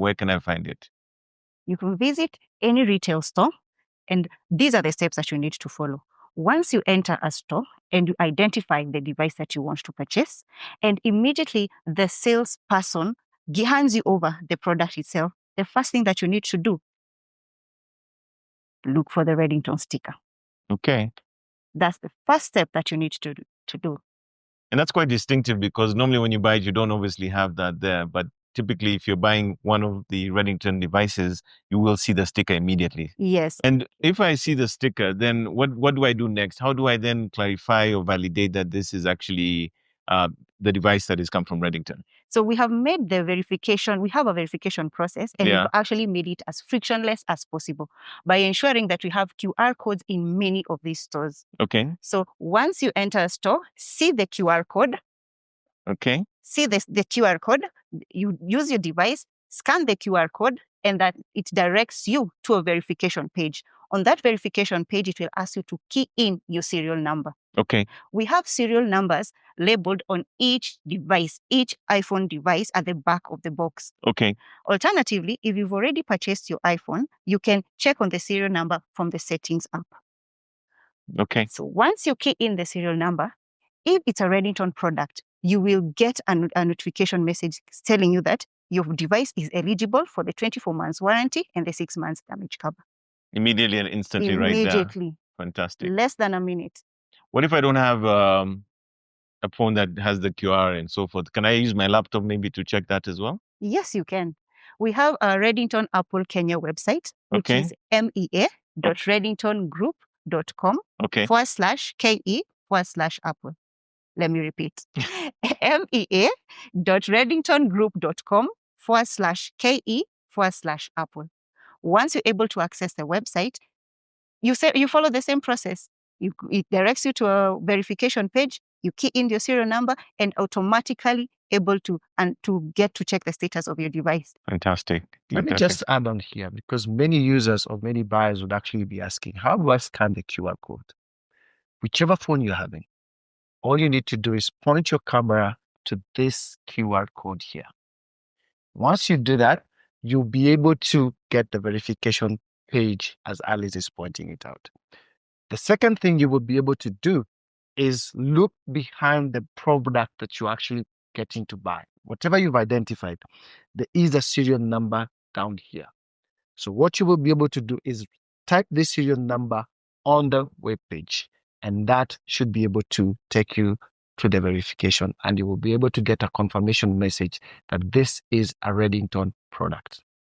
Where can I find it? You can visit any retail store, and these are the steps that you need to follow. Once you enter a store and you identify the device that you want to purchase, and immediately the salesperson hands you over the product itself, the first thing that you need to do, look for the Redington sticker. Okay. That's the first step that you need to do. And that's quite distinctive because normally when you buy it, you don't obviously have that there. But typically, if you're buying one of the Redington devices, you will see the sticker immediately. Yes. And if I see the sticker, then what do I do next? How do I then clarify or validate that this is actually the device that has come from Redington? So we have made the verification, we have a verification process, and we've actually made it as frictionless as possible by ensuring that we have QR codes in many of these stores. Okay. So once you enter a store, see the QR code. Okay. See the QR code, you use your device, scan the QR code, and that it directs you to a verification page. On that verification page, it will ask you to key in your serial number. Okay. We have serial numbers labeled on each device, each iPhone device at the back of the box. Okay. Alternatively, if you've already purchased your iPhone, you can check on the serial number from the settings app. Okay. So once you key in the serial number, if it's a Redington product, you will get a notification message telling you that your device is eligible for the 24 months warranty and the 6 months damage cover. Immediately and instantly right there. Immediately. Fantastic. Less than a minute. What if I don't have a phone that has the QR and so forth? Can I use my laptop maybe to check that as well? Yes, you can. We have a Redington Apple Kenya website, which is mea.redingtongroup.com/ke/Apple. Let me repeat. mea.redingtongroup.com/ke/Apple. Once you're able to access the website, you follow the same process. It directs you to a verification page. You key in your serial number and automatically able to get to check the status of your device. Fantastic. Let me just add on here, because many users or many buyers would actually be asking, how do I scan the QR code? Whichever phone you're having, all you need to do is point your camera to this QR code here. Once you do that, you'll be able to get the verification page as Alice is pointing it out. The second thing you will be able to do is look behind the product that you're actually getting to buy. Whatever you've identified, there is a serial number down here. So what you will be able to do is type this serial number on the web page, and that should be able to take you to the verification, and you will be able to get a confirmation message that this is a Redington product.